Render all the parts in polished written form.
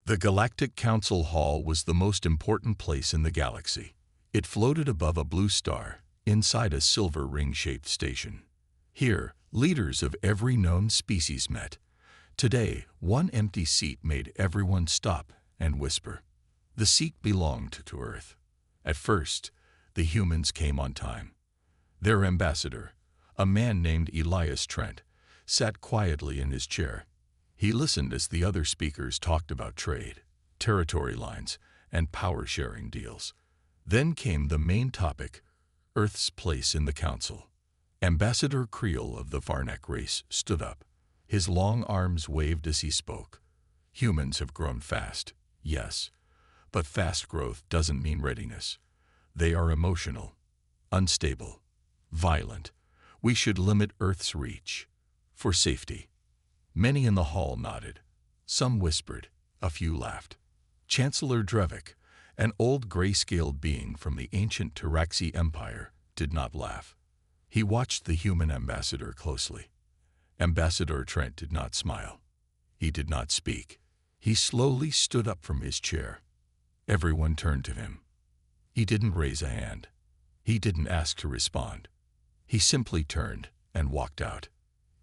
The Galactic Council Hall was the most important place in the galaxy. It floated above a blue star, inside a silver ring-shaped station. Here, leaders of every known species met. Today, one empty seat made everyone stop and whisper. The seat belonged to Earth. At first, the humans came on time. Their ambassador, a man named Elias Trent, sat quietly in his chair. He listened as the other speakers talked about trade, territory lines, and power-sharing deals. Then came the main topic, Earth's place in the Council. Ambassador Creel of the Varnak race stood up. His long arms waved as he spoke. Humans have grown fast, yes, but fast growth doesn't mean readiness. They are emotional, unstable, violent. We should limit Earth's reach for safety. Many in the hall nodded. Some whispered. A few laughed. Chancellor Drevik, an old gray-scaled being from the ancient Taraxi Empire, did not laugh. He watched the human ambassador closely. Ambassador Trent did not smile. He did not speak. He slowly stood up from his chair. Everyone turned to him. He didn't raise a hand. He didn't ask to respond. He simply turned and walked out.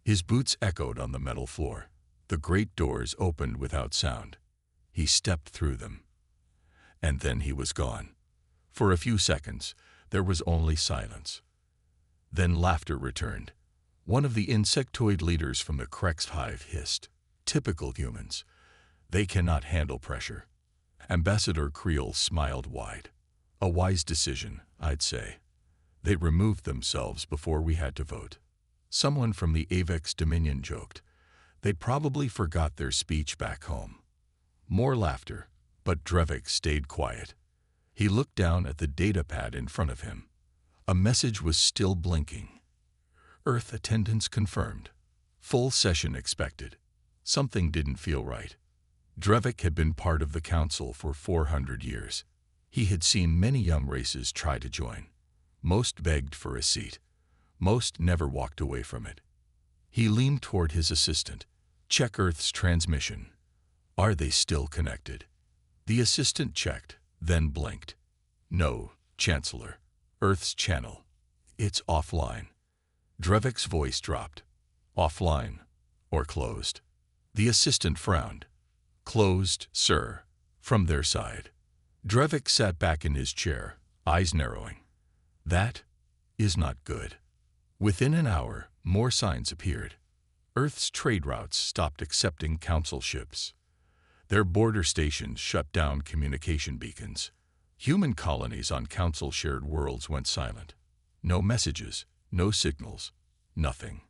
His boots echoed on the metal floor. The great doors opened without sound. He stepped through them. And then he was gone. For a few seconds, there was only silence. Then laughter returned. One of the insectoid leaders from the Krex hive hissed. Typical humans. They cannot handle pressure. Ambassador Creel smiled wide. A wise decision, I'd say. They removed themselves before we had to vote. Someone from the Avex Dominion joked. They'd probably forgot their speech back home. More laughter, but Drevik stayed quiet. He looked down at the datapad in front of him. A message was still blinking. Earth attendance confirmed. Full session expected. Something didn't feel right. Drevik had been part of the council for 400 years. He had seen many young races try to join. Most begged for a seat. Most never walked away from it. He leaned toward his assistant. Check Earth's transmission. Are they still connected? The assistant checked, then blinked. No, Chancellor. Earth's channel. It's offline. Drevik's voice dropped. Offline or closed. The assistant frowned. Closed, sir, from their side. Drevik sat back in his chair, eyes narrowing. That is not good. Within an hour, more signs appeared. Earth's trade routes stopped accepting council ships. Their border stations shut down communication beacons. Human colonies on council-shared worlds went silent. No messages, no signals, nothing.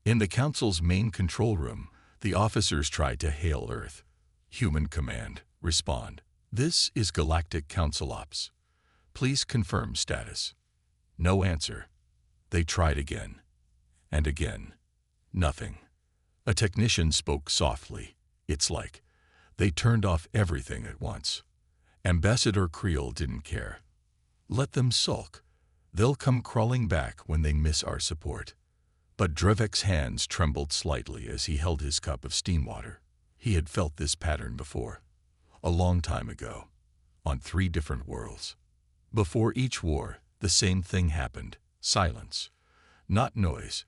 In the council's main control room, the officers tried to hail Earth. Human command, respond. This is Galactic Council Ops. Please confirm status. No answer. They tried again. And again. Nothing. A technician spoke softly. It's like they turned off everything at once. Ambassador Creel didn't care. Let them sulk. They'll come crawling back when they miss our support. But Drevik's hands trembled slightly as he held his cup of steam water. He had felt this pattern before. A long time ago. On 3 different worlds. Before each war, the same thing happened. Silence. Not noise.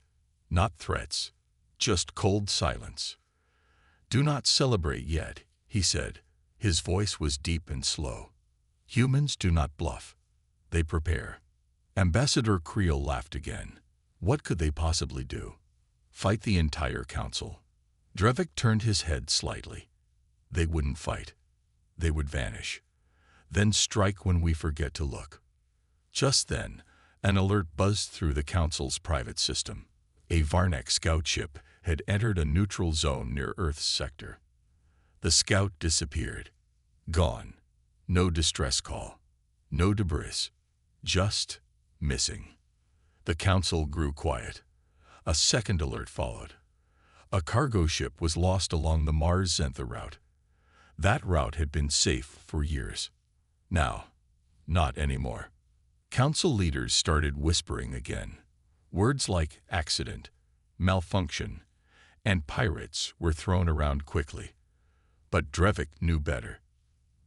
Not threats. Just cold silence. Do not celebrate yet, he said. His voice was deep and slow. Humans do not bluff. They prepare. Ambassador Creel laughed again. What could they possibly do? Fight the entire council? Drevik turned his head slightly. They wouldn't fight. They would vanish. Then strike when we forget to look. Just then, an alert buzzed through the council's private system. A Varnak scout ship had entered a neutral zone near Earth's sector. The scout disappeared. Gone. No distress call. No debris. Just missing. The council grew quiet. A second alert followed. A cargo ship was lost along the Mars-Zentha route. That route had been safe for years. Now, not anymore. Council leaders started whispering again. Words like accident, malfunction, and pirates were thrown around quickly. But Drevik knew better.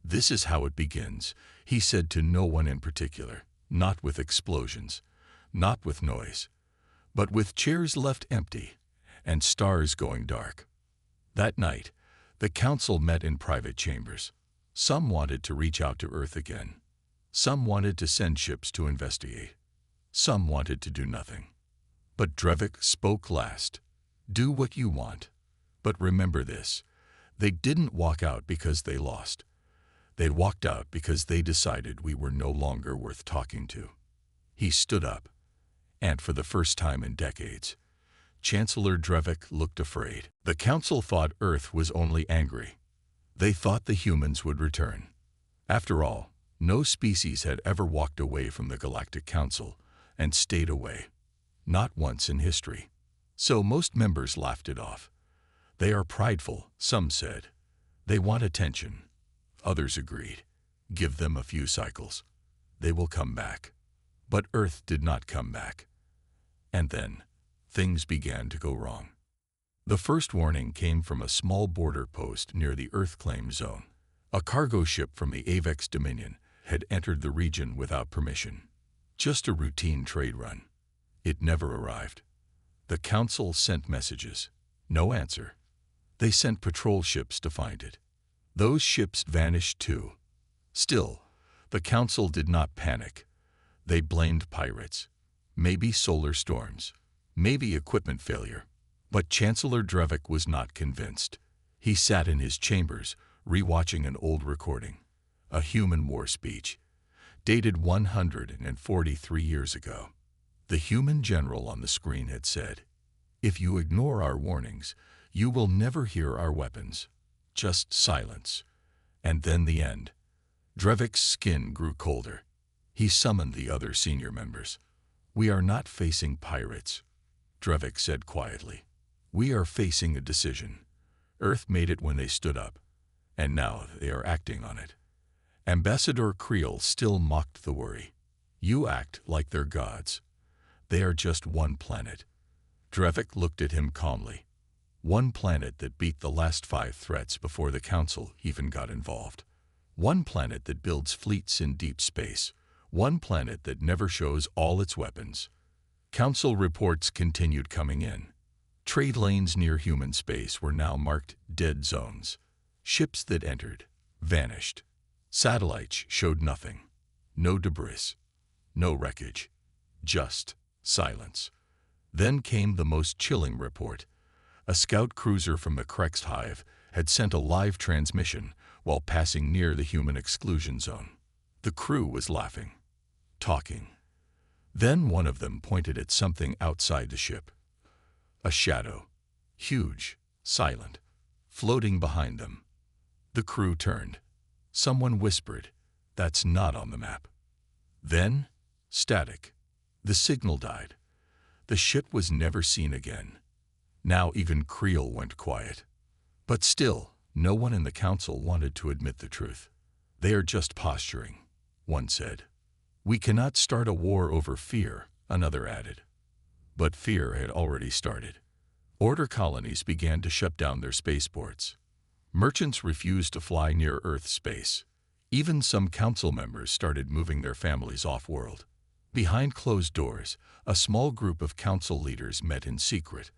"This is how it begins," he said to no one in particular. "Not with explosions, not with noise, but with chairs left empty and stars going dark." That night, the council met in private chambers. Some wanted to reach out to Earth again. Some wanted to send ships to investigate. Some wanted to do nothing. But Drevik spoke last. "Do what you want. But remember this. They didn't walk out because they lost. They walked out because they decided we were no longer worth talking to." He stood up, and for the first time in decades, Chancellor Drevik looked afraid. The council thought Earth was only angry. They thought the humans would return. After all, no species had ever walked away from the Galactic Council and stayed away. Not once in history. So most members laughed it off. "They are prideful," some said. "They want attention." Others agreed. "Give them a few cycles. They will come back." But Earth did not come back. And then, things began to go wrong. The first warning came from a small border post near the Earth Claim Zone. A cargo ship from the Avex Dominion had entered the region without permission. Just a routine trade run. It never arrived. The Council sent messages. No answer. They sent patrol ships to find it. Those ships vanished too. Still, the Council did not panic. They blamed pirates. Maybe solar storms. Maybe equipment failure. But Chancellor Drevik was not convinced. He sat in his chambers, rewatching an old recording. A human war speech, dated 143 years ago. The human general on the screen had said, "If you ignore our warnings, you will never hear our weapons. Just silence." And then the end. Drevik's skin grew colder. He summoned the other senior members. "We are not facing pirates," Drevik said quietly. "We are facing a decision. Earth made it when they stood up, and now they are acting on it." Ambassador Creel still mocked the worry. "You act like they're gods. They are just one planet." Drevik looked at him calmly. One planet that beat the last 5 threats before the Council even got involved. One planet that builds fleets in deep space. One planet that never shows all its weapons. Council reports continued coming in. Trade lanes near human space were now marked dead zones. Ships that entered, vanished. Satellites showed nothing. No debris. No wreckage. Just silence. Then came the most chilling report. A scout cruiser from the Krex Hive had sent a live transmission while passing near the human exclusion zone. The crew was laughing, talking. Then one of them pointed at something outside the ship. A shadow, huge, silent, floating behind them. The crew turned. Someone whispered, "That's not on the map." Then, static. The signal died. The ship was never seen again. Now even Creel went quiet. But still, no one in the Council wanted to admit the truth. "They are just posturing," one said. "We cannot start a war over fear," another added. But fear had already started. Order colonies began to shut down their spaceports. Merchants refused to fly near Earth space. Even some council members started moving their families off-world. Behind closed doors, a small group of council leaders met in secret.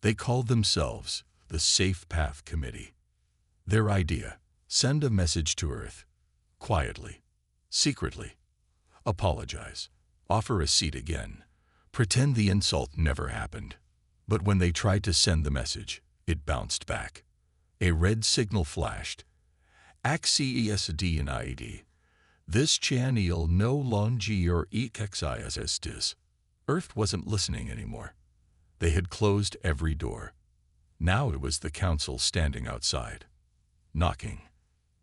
They called themselves the Safe Path Committee. Their idea: send a message to Earth. Quietly. Secretly. Apologize. Offer a seat again. Pretend the insult never happened. But when they tried to send the message, it bounced back. A red signal flashed. "Accesd. This channel no longer exists." Earth wasn't listening anymore. They had closed every door. Now it was the Council standing outside, knocking.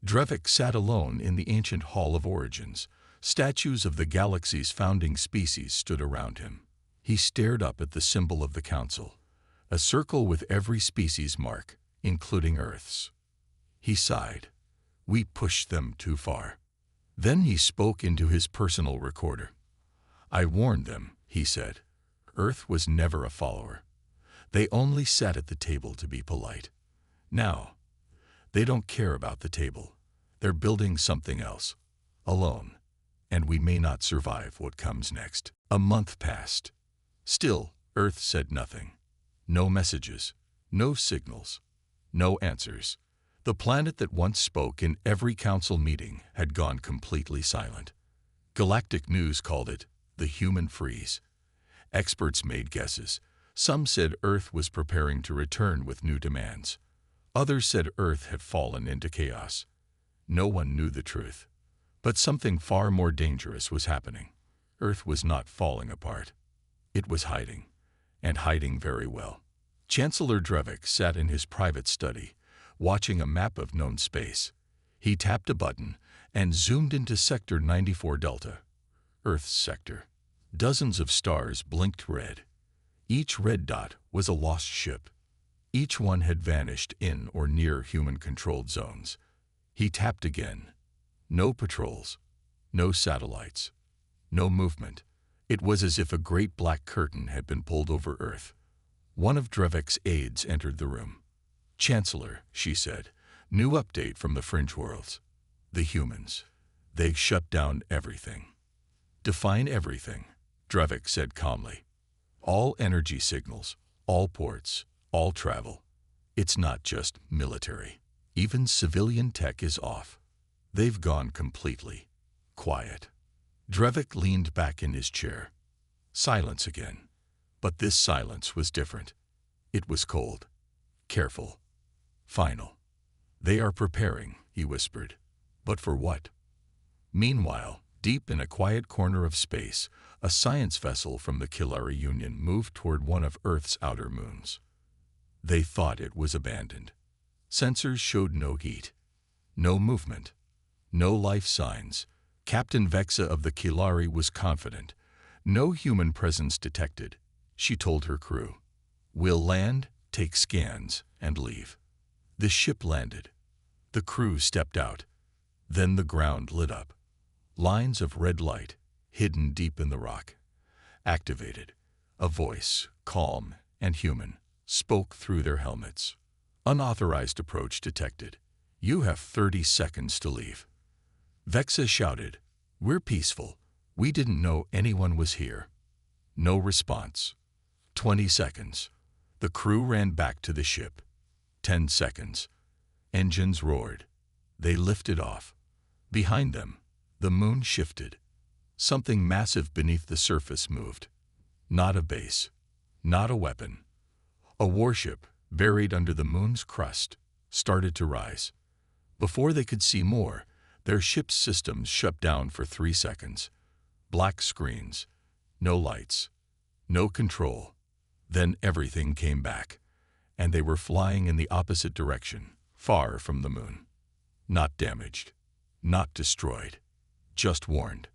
Drevik sat alone in the ancient Hall of Origins. Statues of the galaxy's founding species stood around him. He stared up at the symbol of the Council, a circle with every species mark, including Earth's. He sighed. "We pushed them too far." Then he spoke into his personal recorder. "I warned them," he said. "Earth was never a follower. They only sat at the table to be polite. Now, They don't care about the table. They're building something else. Alone. And we may not survive what comes next. A month passed. Still, Earth said nothing. No messages. No signals. No answers. The planet that once spoke in every council meeting had gone completely silent. Galactic News called it the human freeze. Experts made guesses. Some said Earth was preparing to return with new demands. Others said Earth had fallen into chaos. No one knew the truth. But something far more dangerous was happening. Earth was not falling apart. It was hiding, and hiding very well. Chancellor Drevik sat in his private study, watching a map of known space. He tapped a button and zoomed into Sector 94 Delta, Earth's sector. Dozens of stars blinked red. Each red dot was a lost ship. Each one had vanished in or near human-controlled zones. He tapped again. No patrols. No satellites. No movement. It was as if a great black curtain had been pulled over Earth. One of Drevik's aides entered the room. "Chancellor," she said, "new update from the fringe worlds. The humans. They shut down everything." "Define everything," Drevik said calmly. "All energy signals, all ports, all travel. It's not just military. Even civilian tech is off. They've gone completely quiet." Drevik leaned back in his chair. Silence again. But this silence was different. It was cold, careful, final. "They are preparing," he whispered. "But for what?" Meanwhile, deep in a quiet corner of space, a science vessel from the Kilari Union moved toward one of Earth's outer moons. They thought it was abandoned. Sensors showed no heat, no movement, no life signs. Captain Vexa of the Kilari was confident. No human presence detected. She told her crew, "We'll land, take scans, and leave." The ship landed. The crew stepped out. Then the ground lit up. Lines of red light, hidden deep in the rock. Activated. A voice, calm and human, spoke through their helmets. "Unauthorized approach detected. You have 30 seconds to leave." Vexa shouted, "We're peaceful. We didn't know anyone was here." No response. 20 seconds. The crew ran back to the ship. 10 seconds. Engines roared. They lifted off. Behind them, the moon shifted. Something massive beneath the surface moved. Not a base. Not a weapon. A warship, buried under the moon's crust, started to rise. Before they could see more, their ship's systems shut down for 3 seconds. Black screens. No lights. No control. Then everything came back, and they were flying in the opposite direction, far from the moon. Not damaged. Not destroyed. Just warned.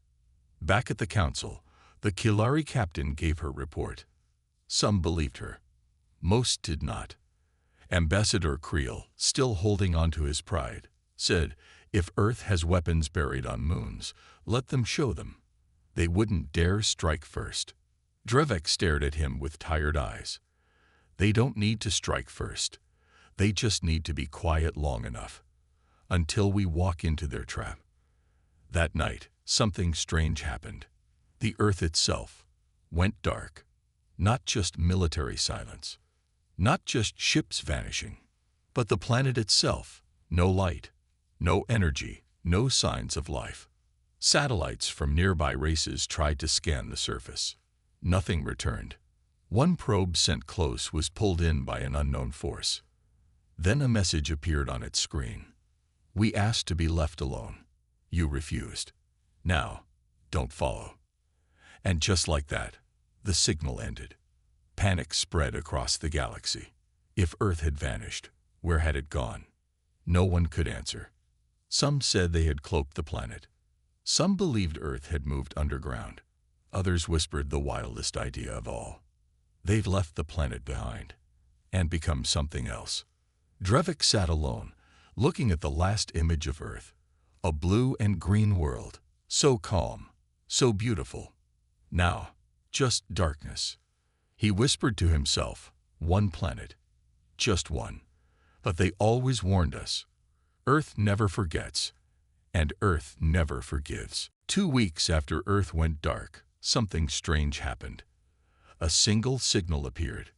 Back at the council, the Kilari captain gave her report. Some believed her. Most did not. Ambassador Creel, still holding on to his pride, said, "If Earth has weapons buried on moons, let them show them." They wouldn't dare strike first. Drevik stared at him with tired eyes. "They don't need to strike first. They just need to be quiet long enough. Until we walk into their trap." That night, something strange happened. The Earth itself went dark. Not just military silence. Not just ships vanishing. But the planet itself. No light. No energy. No signs of life. Satellites from nearby races tried to scan the surface. Nothing returned. One probe sent close was pulled in by an unknown force. Then a message appeared on its screen. "We asked to be left alone. You refused. Now, don't follow." And just like that, the signal ended. Panic spread across the galaxy. If Earth had vanished, where had it gone? No one could answer. Some said they had cloaked the planet. Some believed Earth had moved underground. Others whispered the wildest idea of all. They've left the planet behind and become something else. Drevik sat alone, looking at the last image of Earth. A blue and green world, so calm, so beautiful. Now, just darkness. He whispered to himself, "One planet. Just one. But they always warned us. Earth never forgets, and Earth never forgives. 2 weeks after Earth went dark, something strange happened. A single signal appeared.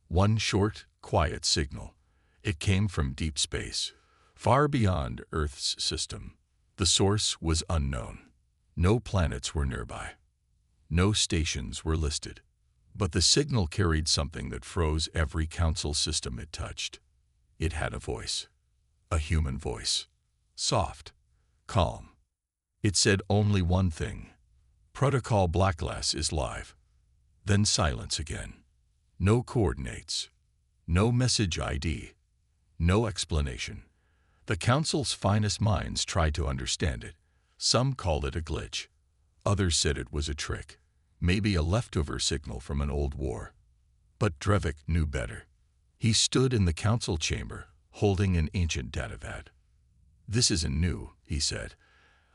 One short, quiet signal. It came from deep space, far beyond Earth's system. The source was unknown. No planets were nearby. No stations were listed. But the signal carried something that froze every council system it touched. It had a voice. A human voice. Soft. Calm. It said only one thing. Protocol Blackglass is live. Then silence again. No coordinates. No message ID. No explanation. The Council's finest minds tried to understand it. Some called it a glitch. Others said it was a trick. Maybe a leftover signal from an old war. But Drevik knew better. He stood in the council chamber, holding an ancient datavat. "This isn't new," he said.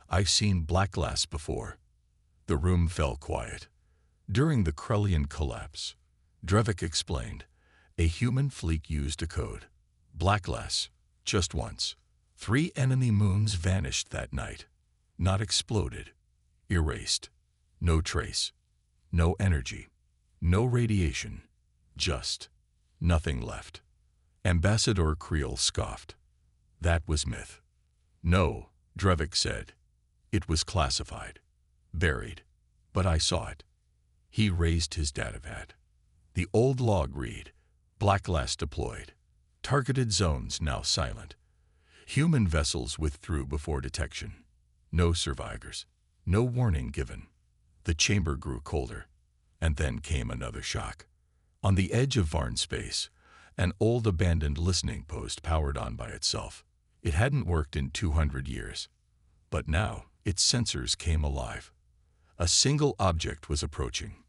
"I've seen Blackglass before." The room fell quiet. During the Krellian collapse, Drevik explained, a human fleet used a code. Blackglass, just once. 3 enemy moons vanished that night. Not exploded. Erased. No trace. No energy. No radiation. Just nothing left. Ambassador Creel scoffed. "That was myth." "No," Drevik said. "It was classified. Buried. But I saw it." He raised his datavat. The old log read, "Blackglass deployed. Targeted zones now silent. Human vessels withdrew before detection. No survivors. No warning given." The chamber grew colder. And then came another shock. On the edge of Varn space, an old abandoned listening post powered on by itself. It hadn't worked in 200 years. But now, its sensors came alive. A single object was approaching.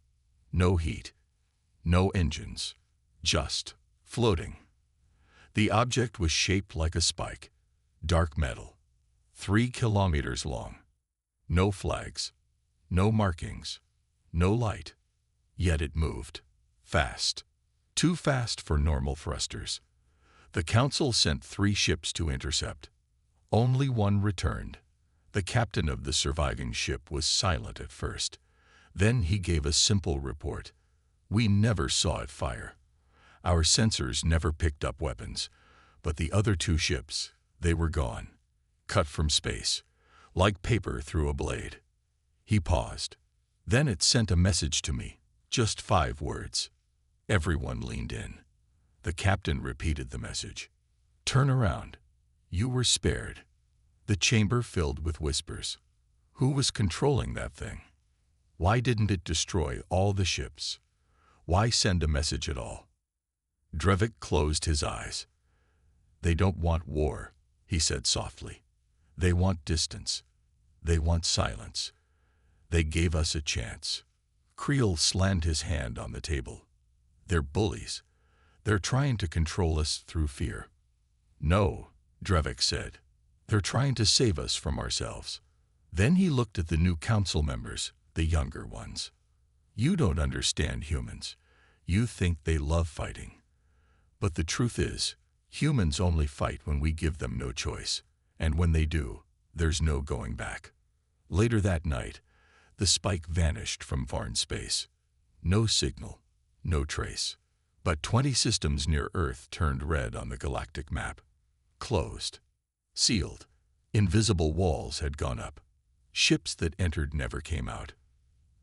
No heat. No engines. Just floating. The object was shaped like a spike. Dark metal. 3 kilometers long. No flags. No markings. No light. Yet it moved. Fast. Too fast for normal thrusters. The Council sent 3 ships to intercept. Only one returned. The captain of the surviving ship was silent at first. Then he gave a simple report. "We never saw it fire. Our sensors never picked up weapons. But the other 2 ships, they were gone. Cut from space. Like paper through a blade." He paused. "Then it sent a message to me. Just 5 words." Everyone leaned in. The captain repeated the message. "Turn around. You were spared." The chamber filled with whispers. Who was controlling that thing? Why didn't it destroy all the ships? Why send a message at all? Drevik closed his eyes. "They don't want war," he said softly. "They want distance. They want silence. They gave us a chance." Creel slammed his hand on the table. "They're bullies. They're trying to control us through fear." "No," Drevik said. "They're trying to save us from ourselves." Then he looked at the new council members, the younger ones. "You don't understand humans. You think they love fighting. But the truth is, humans only fight when we give them no choice. And when they do, there's no going back." Later that night, the spike vanished from Varn space. No signal, no trace. But 20 systems near Earth turned red on the galactic map. Closed. Sealed. Invisible walls had gone up. Ships that entered never came out.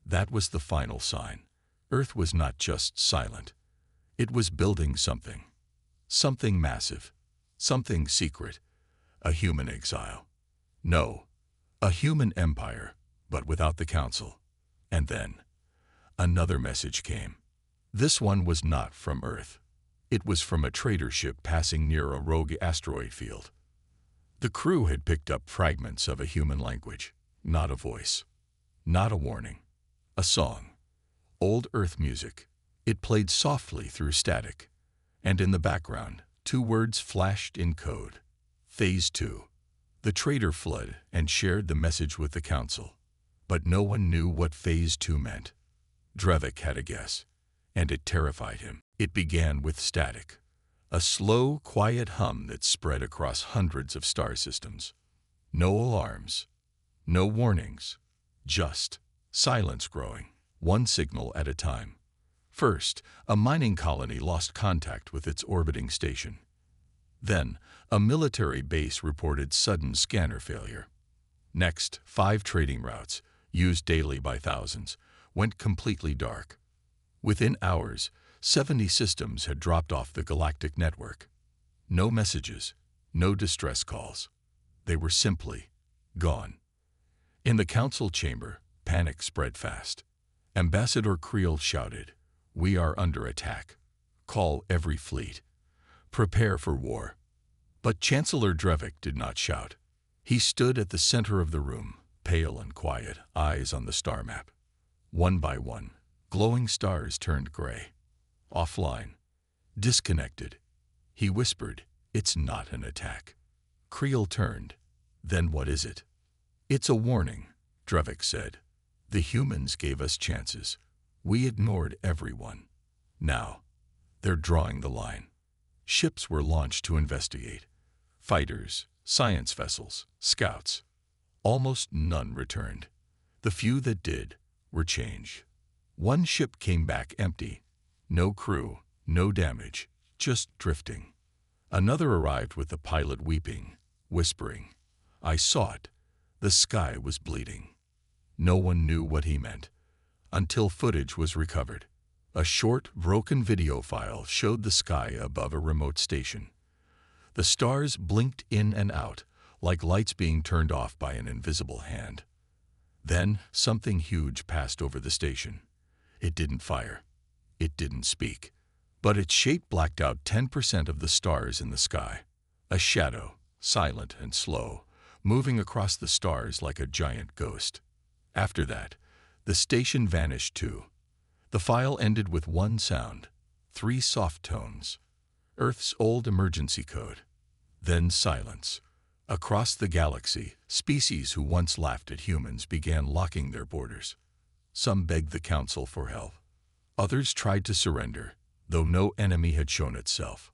That was the final sign. Earth was not just silent. It was building something. Something massive. Something secret. A human exile. No, a human empire, but without the Council. And then, another message came. This one was not from Earth. It was from a trader ship passing near a rogue asteroid field. The crew had picked up fragments of a human language. Not a voice. Not a warning. A song. Old Earth music. It played softly through static. And in the background, 2 words flashed in code. Phase 2. The trader fled and shared the message with the Council. But no one knew what Phase 2 meant. Drevik had a guess, and it terrified him. It began with static. A slow, quiet hum that spread across hundreds of star systems. No alarms, no warnings, just silence growing, one signal at a time. First, a mining colony lost contact with its orbiting station. Then, a military base reported sudden scanner failure. Next, 5 trading routes, used daily by thousands, went completely dark. Within hours, 70 systems had dropped off the galactic network. No messages, no distress calls. They were simply gone. In the council chamber, panic spread fast. Ambassador Creel shouted, "We are under attack. Call every fleet. Prepare for war." But Chancellor Drevik did not shout. He stood at the center of the room, pale and quiet, eyes on the star map. One by one, glowing stars turned gray. Offline. Disconnected. He whispered, "It's not an attack." Creel turned. "Then what is it?" "It's a warning," Drevik said. "The humans gave us chances. We ignored everyone. Now, they're drawing the line." Ships were launched to investigate. Fighters, science vessels, scouts. Almost none returned. The few that did were changed. One ship came back empty. No crew, no damage, just drifting. Another arrived with the pilot weeping, whispering, "I saw it. The sky was bleeding." No one knew what he meant, until footage was recovered. A short, broken video file showed the sky above a remote station. The stars blinked in and out, like lights being turned off by an invisible hand. Then something huge passed over the station. It didn't fire. It didn't speak. But its shape blacked out 10% of the stars in the sky. A shadow, silent and slow, moving across the stars like a giant ghost. After that, the station vanished too. The file ended with one sound, 3 soft tones. Earth's old emergency code. Then silence. Across the galaxy, species who once laughed at humans began locking their borders. Some begged the Council for help. Others tried to surrender, though no enemy had shown itself.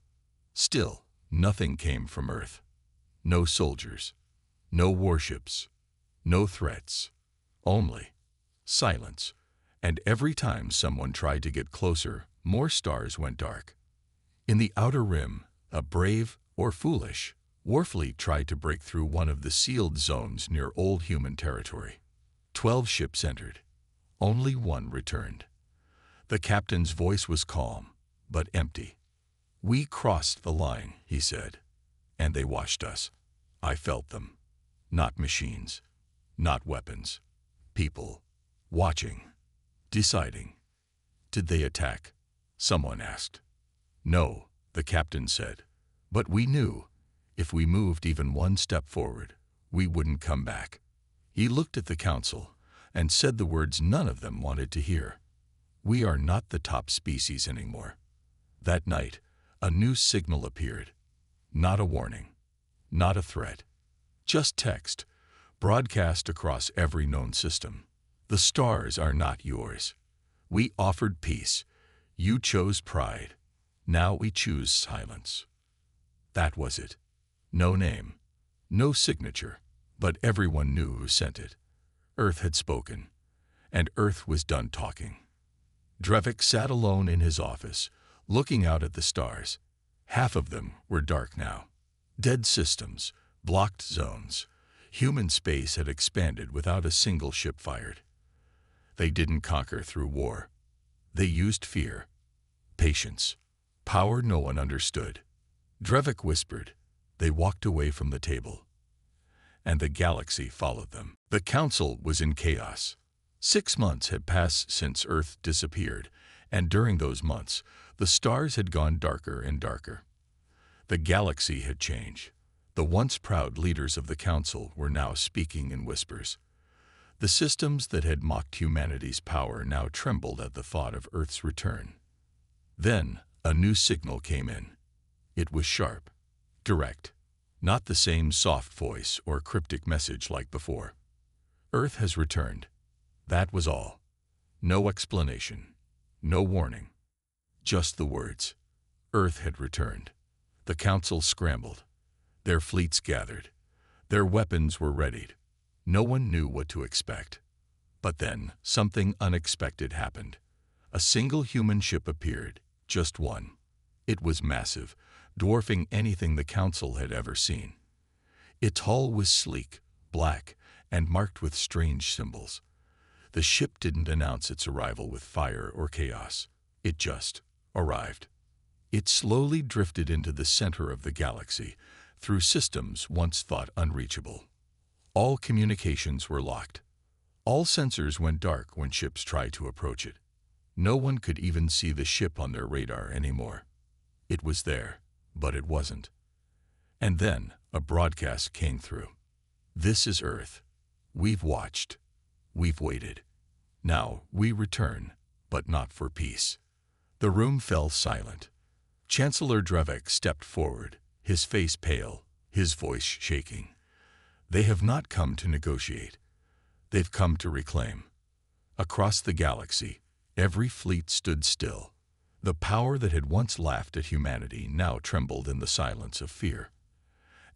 Still, nothing came from Earth. No soldiers, no warships, no threats. Only silence. And every time someone tried to get closer, more stars went dark. In the outer rim, a brave or foolish warfleet tried to break through one of the sealed zones near old human territory. 12 ships entered. Only one returned. The captain's voice was calm, but empty. "We crossed the line," he said, "and they watched us. I felt them. Not machines, not weapons. People, watching, deciding." "Did they attack?" someone asked. "No," the captain said, "but we knew, if we moved even one step forward, we wouldn't come back." He looked at the council and said the words none of them wanted to hear. "We are not the top species anymore." That night, a new signal appeared. Not a warning, not a threat, just text, broadcast across every known system. "The stars are not yours. We offered peace. You chose pride. Now we choose silence." That was it. No name, no signature, but everyone knew who sent it. Earth had spoken, and Earth was done talking. Drevik sat alone in his office, looking out at the stars. Half of them were dark now. Dead systems, blocked zones. Human space had expanded without a single ship fired. They didn't conquer through war. They used fear, patience, power no one understood. Drevik whispered. They walked away from the table, and the galaxy followed them. The council was in chaos. 6 months had passed since Earth disappeared, and during those months, the stars had gone darker and darker. The galaxy had changed. The once proud leaders of the council were now speaking in whispers. The systems that had mocked humanity's power now trembled at the thought of Earth's return. Then, a new signal came in. It was sharp, direct, not the same soft voice or cryptic message like before. "Earth has returned." That was all. No explanation, no warning. Just the words. Earth had returned. The council scrambled. Their fleets gathered. Their weapons were readied. No one knew what to expect. But then, something unexpected happened. A single human ship appeared, just one. It was massive, dwarfing anything the council had ever seen. Its hull was sleek, black, and marked with strange symbols. The ship didn't announce its arrival with fire or chaos. It just arrived. It slowly drifted into the center of the galaxy, through systems once thought unreachable. All communications were locked. All sensors went dark when ships tried to approach it. No one could even see the ship on their radar anymore. It was there, but it wasn't. And then a broadcast came through. "This is Earth. We've watched. We've waited. Now we return, but not for peace." The room fell silent. Chancellor Drevek stepped forward, his face pale, his voice shaking. "They have not come to negotiate. They've come to reclaim." Across the galaxy, every fleet stood still. The power that had once laughed at humanity now trembled in the silence of fear.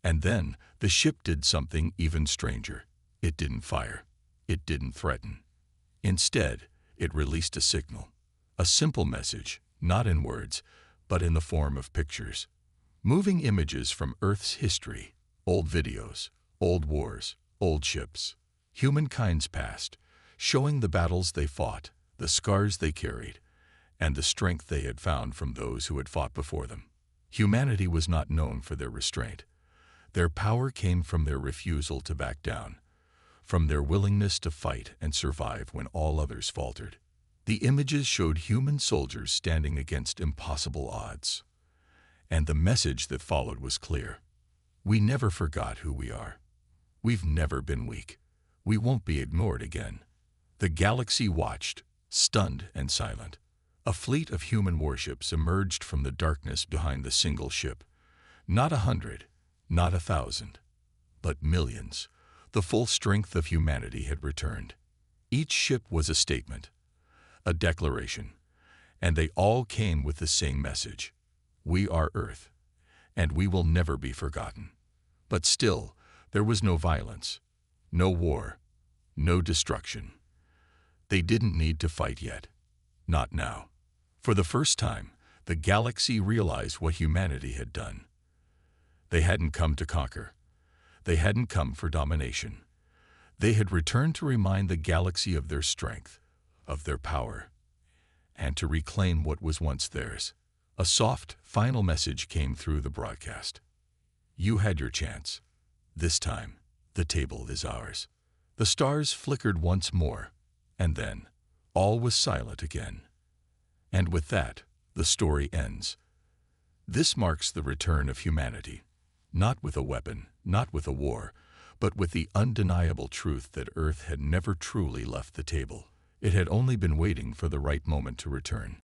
And then the ship did something even stranger. It didn't fire. It didn't threaten. Instead, it released a signal. A simple message, not in words, but in the form of pictures. Moving images from Earth's history, old videos, old wars, old ships, humankind's past, showing the battles they fought, the scars they carried, and the strength they had found from those who had fought before them. Humanity was not known for their restraint. Their power came from their refusal to back down, from their willingness to fight and survive when all others faltered. The images showed human soldiers standing against impossible odds. And the message that followed was clear. We never forgot who we are. We've never been weak. We won't be ignored again. The galaxy watched, stunned and silent. A fleet of human warships emerged from the darkness behind the single ship. Not 100, not 1,000, but millions. The full strength of humanity had returned. Each ship was a statement, a declaration, and they all came with the same message. We are Earth, and we will never be forgotten. But still, there was no violence, no war, no destruction. They didn't need to fight yet. Not now. For the first time, the galaxy realized what humanity had done. They hadn't come to conquer. They hadn't come for domination. They had returned to remind the galaxy of their strength, of their power, and to reclaim what was once theirs. A soft, final message came through the broadcast. You had your chance. This time, the table is ours. The stars flickered once more, and then all was silent again. And with that, the story ends. This marks the return of humanity, not with a weapon, not with a war, but with the undeniable truth that Earth had never truly left the table. It had only been waiting for the right moment to return.